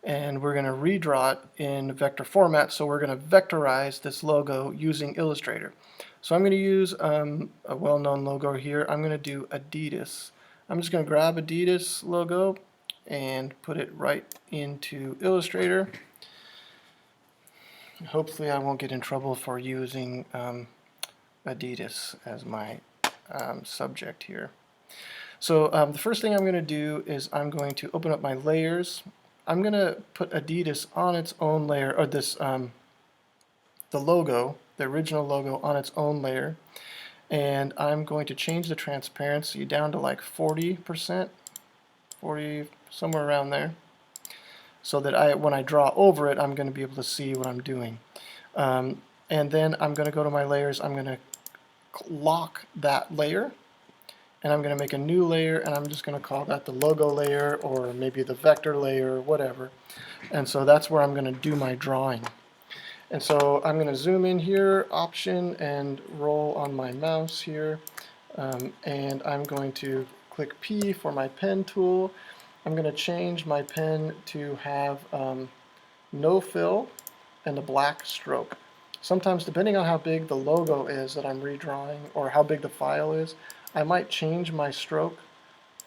and we're going to redraw it in vector format. So we're going to vectorize this logo using Illustrator. So I'm going to use a well-known logo here. I'm going to do Adidas. I'm just going to grab Adidas logo and put it right into Illustrator. Hopefully I won't get in trouble for using Adidas as my subject here. So the first thing I'm going to do is I'm going to open up my layers. I'm going to put Adidas on its own layer, or this the logo, the original logo, on its own layer, and I'm going to change the transparency down to like 40%, 40, somewhere around there, so that when I draw over it, I'm going to be able to see what I'm doing. And then I'm going to go to my layers. I'm going to lock that layer, and I'm going to make a new layer, and I'm just going to call that the logo layer, or maybe the vector layer, or whatever. And so that's where I'm going to do my drawing. And so I'm going to zoom in here, Option, and roll on my mouse here, and I'm going to click P for my pen tool. I'm going to change my pen to have no fill and a black stroke. Sometimes, depending on how big the logo is that I'm redrawing, or how big the file is, I might change my stroke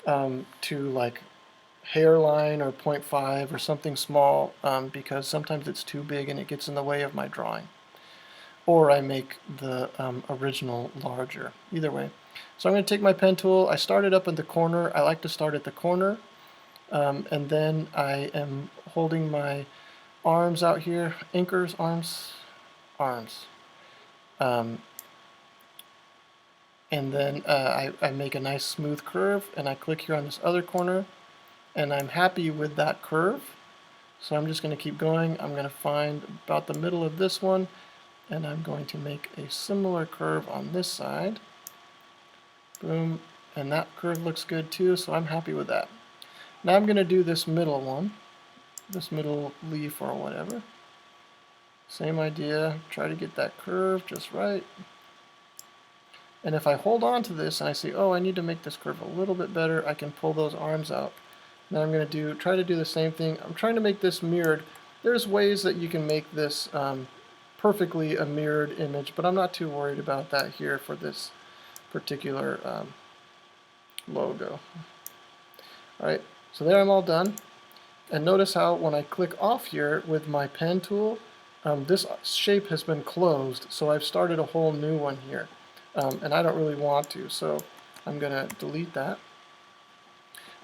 to like hairline or 0.5 or something small, because sometimes it's too big and it gets in the way of my drawing. Or I make the original larger. Either way. So I'm going to take my pen tool. I start it up in the corner. I like to start at the corner. And then I am holding my arms out here. Anchors, arms. And then I make a nice smooth curve, and I click here on this other corner, and I'm happy with that curve. So I'm just going to keep going. I'm going to find about the middle of this one, and I'm going to make a similar curve on this side. Boom, and that curve looks good too, so I'm happy with that. Now I'm going to do this middle one, this middle leaf or whatever. Same idea, try to get that curve just right. And if I hold on to this and I say, oh, I need to make this curve a little bit better, I can pull those arms out. Now I'm going to try to do the same thing. I'm trying to make this mirrored. There's ways that you can make this perfectly a mirrored image, but I'm not too worried about that here for this particular logo. Alright, so there I'm all done. And notice how when I click off here with my pen tool, this shape has been closed, so I've started a whole new one here. And I don't really want to, so I'm going to delete that.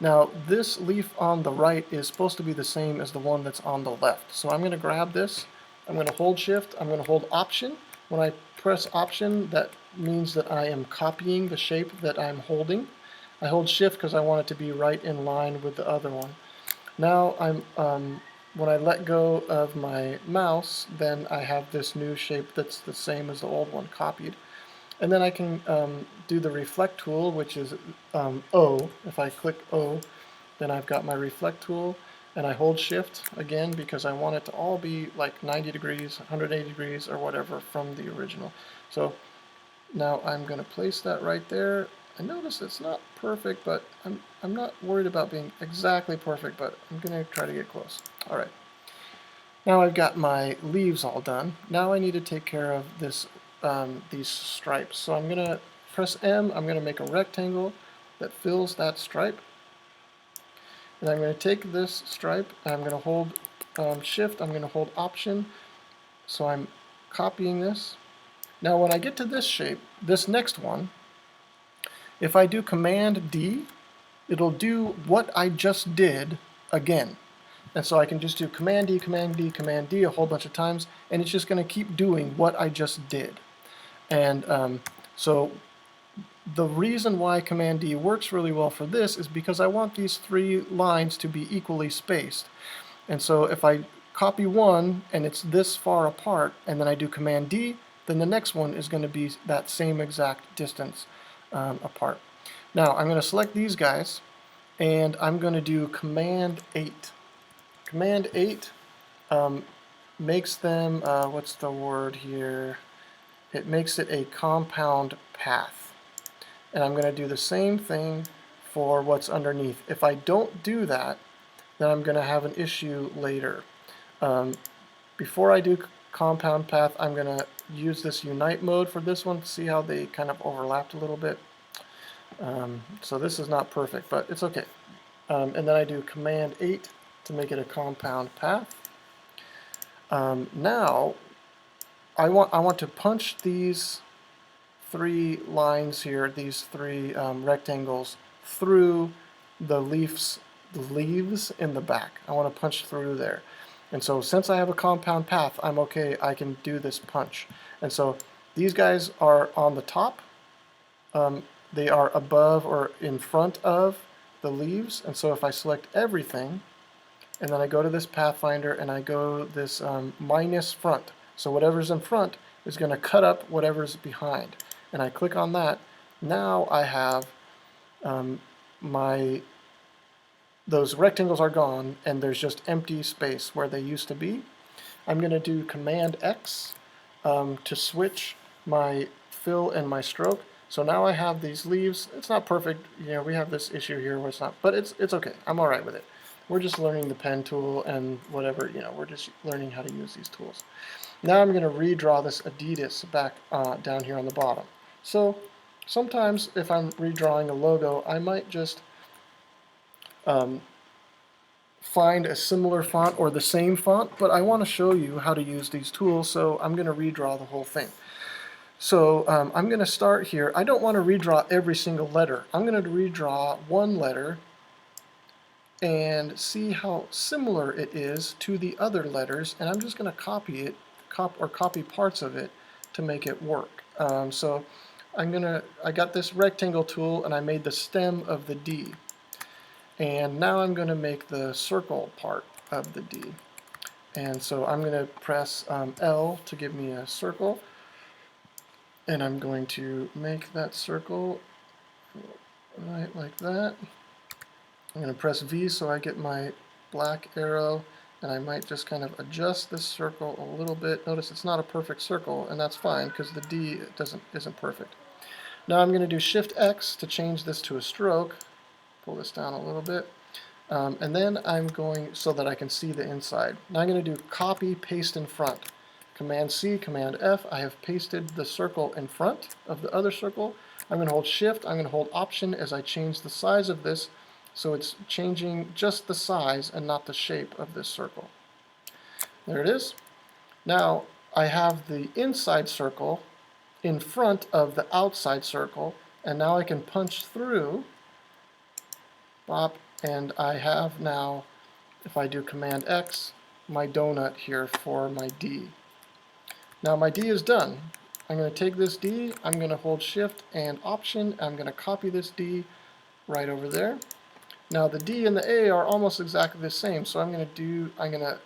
Now this leaf on the right is supposed to be the same as the one that's on the left. So I'm going to grab this, I'm going to hold Shift, I'm going to hold Option. When I press Option, that means that I am copying the shape that I'm holding. I hold Shift because I want it to be right in line with the other one. Now when I let go of my mouse, then I have this new shape that's the same as the old one copied. And then I can do the reflect tool, which is O. If I click O, then I've got my reflect tool, and I hold Shift again because I want it to all be like 90 degrees, 180 degrees, or whatever from the original. So now I'm going to place that right there. I notice it's not perfect, but I'm not worried about being exactly perfect, but I'm going to try to get close. All right. Now I've got my leaves all done. Now I need to take care of this these stripes. So I'm going to press M, I'm going to make a rectangle that fills that stripe. And I'm going to take this stripe, and I'm going to hold Shift, I'm going to hold Option. So I'm copying this. Now when I get to this shape, this next one, if I do Command D, it'll do what I just did again. And so I can just do Command D, Command D, Command D a whole bunch of times, and it's just going to keep doing what I just did. And so the reason why Command D works really well for this is because I want these three lines to be equally spaced. And so if I copy one and it's this far apart, and then I do Command D, then the next one is going to be that same exact distance apart. Now I'm going to select these guys, and I'm going to do Command 8. Command 8 makes them, what's the word here? It makes it a compound path. And I'm going to do the same thing for what's underneath. If I don't do that, then I'm going to have an issue later. Before I do compound path, I'm going to use this unite mode for this one to see how they kind of overlapped a little bit. So this is not perfect, but it's okay. And then I do Command 8 to make it a compound path. Now I want to punch these three lines here, these three rectangles through the leaves in the back. I want to punch through there. And so since I have a compound path, I'm okay, I can do this punch. And so these guys are on the top. They are above or in front of the leaves. And so if I select everything, and then I go to this Pathfinder and I go this minus front. So whatever's in front is going to cut up whatever's behind. And I click on that. Now I have those rectangles are gone and there's just empty space where they used to be. I'm going to do Command X to switch my fill and my stroke. So now I have these leaves. It's not perfect. You know, we have this issue here where it's not, but it's okay. I'm all right with it. We're just learning the pen tool and whatever, you know, we're just learning how to use these tools. Now I'm going to redraw this Adidas back down here on the bottom. So sometimes if I'm redrawing a logo, I might just find a similar font or the same font, but I want to show you how to use these tools, so I'm going to redraw the whole thing. So I'm going to start here. I don't want to redraw every single letter. I'm going to redraw one letter and see how similar it is to the other letters, and I'm just going to copy it, copy parts of it to make it work. So I got this rectangle tool and I made the stem of the D. And now I'm going to make the circle part of the D. And so I'm going to press L to give me a circle. And I'm going to make that circle right like that. I'm going to press V so I get my black arrow, and I might just kind of adjust this circle a little bit. Notice it's not a perfect circle, and that's fine because the D isn't perfect. Now I'm going to do Shift X to change this to a stroke. Pull this down a little bit. And then I'm going so that I can see the inside. Now I'm going to do copy, paste in front. Command C, Command F. I have pasted the circle in front of the other circle. I'm going to hold Shift. I'm going to hold Option as I change the size of this, so it's changing just the size and not the shape of this circle. There it is. Now I have the inside circle in front of the outside circle, and now I can punch through, bop, and I have now, if I do Command X, my donut here for my D. Now my D is done. I'm going to take this D, I'm going to hold Shift and Option, I'm going to copy this D right over there. Now the D and the A are almost exactly the same, so I'm going to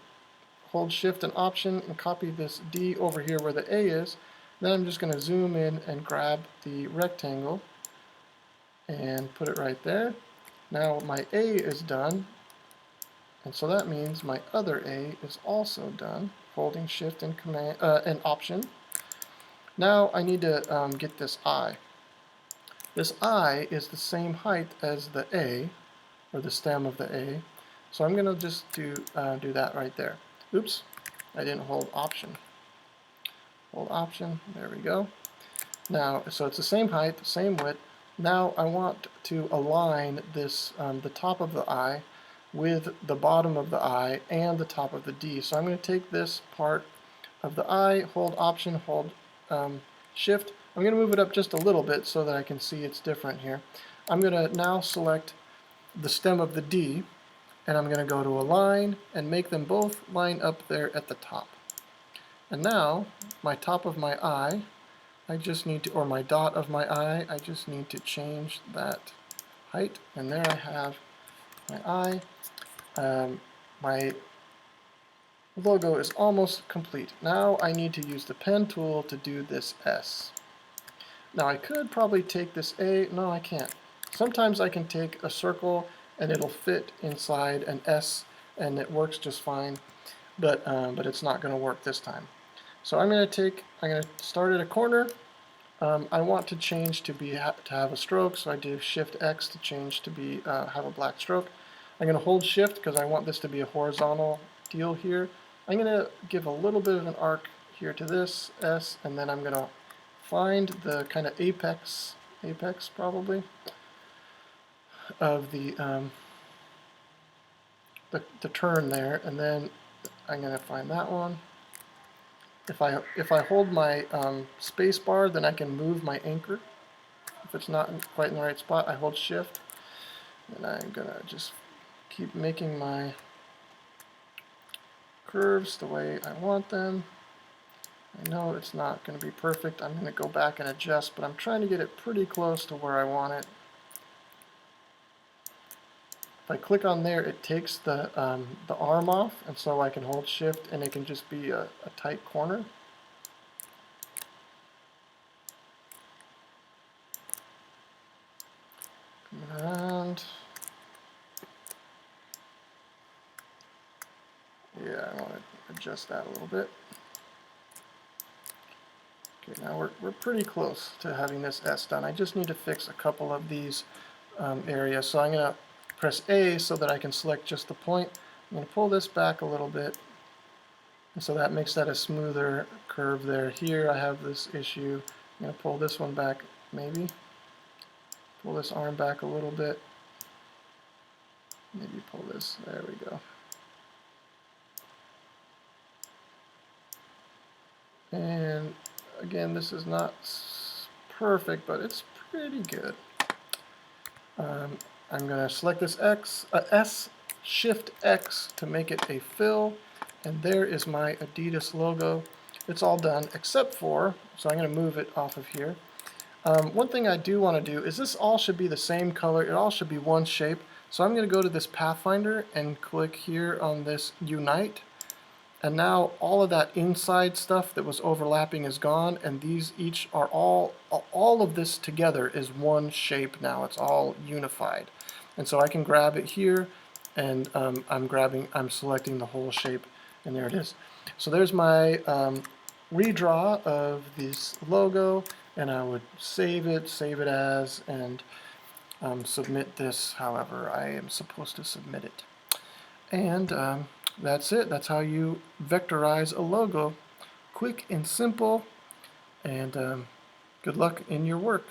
hold Shift and Option and copy this D over here where the A is. Then I'm just going to zoom in and grab the rectangle and put it right there. Now my A is done, and so that means my other A is also done. Holding Shift and Command and Option. Now I need to get this I. This I is the same height as the A, or the stem of the A. So I'm going to just do that right there. Oops, I didn't hold Option. Hold Option. There we go. Now, so it's the same height, the same width. Now I want to align this, the top of the I with the bottom of the I and the top of the D. So I'm going to take this part of the I, hold Option, hold Shift. I'm going to move it up just a little bit so that I can see it's different here. I'm going to now select the stem of the D, and I'm going to go to Align and make them both line up there at the top. And now, my top of my I just need to, or my dot of my I just need to change that height, and there I have my I. My logo is almost complete. Now I need to use the pen tool to do this S. Now I could probably take this A, no I can't. Sometimes I can take a circle and it'll fit inside an S and it works just fine, but it's not going to work this time. So I'm going to start at a corner. I want to change to have a stroke, so I do Shift X to change to have a black stroke. I'm going to hold shift because I want this to be a horizontal deal here. I'm going to give a little bit of an arc here to this S, and then I'm going to find the kind of apex probably, of the turn there, and then I'm going to find that one. If I hold my space bar, then I can move my anchor. If it's not quite in the right spot, I hold shift, and I'm going to just keep making my curves the way I want them. I know it's not going to be perfect. I'm going to go back and adjust, but I'm trying to get it pretty close to where I want it. If I click on there, it takes the arm off, and so I can hold shift, and it can just be a tight corner. Coming around. Yeah, I want to adjust that a little bit. Okay, now we're pretty close to having this S done. I just need to fix a couple of these areas. So I'm going to press A so that I can select just the point. I'm going to pull this back a little bit. And so that makes that a smoother curve there. Here I have this issue. I'm going to pull this one back maybe. Pull this arm back a little bit. Maybe pull this. There we go. And again, this is not perfect, but it's pretty good. I'm going to select this S, Shift X to make it a fill, and there is my Adidas logo. It's all done except for, so I'm going to move it off of here. One thing I do want to do is this all should be the same color. It all should be one shape. So I'm going to go to this Pathfinder and click here on this Unite. And now all of that inside stuff that was overlapping is gone, and these each are all of this together is one shape now. It's all unified. And so I can grab it here, and I'm selecting the whole shape, and there it is. So there's my redraw of this logo, and I would save it as, and submit this however I am supposed to submit it. And that's it. That's how you vectorize a logo. Quick and simple, and good luck in your work.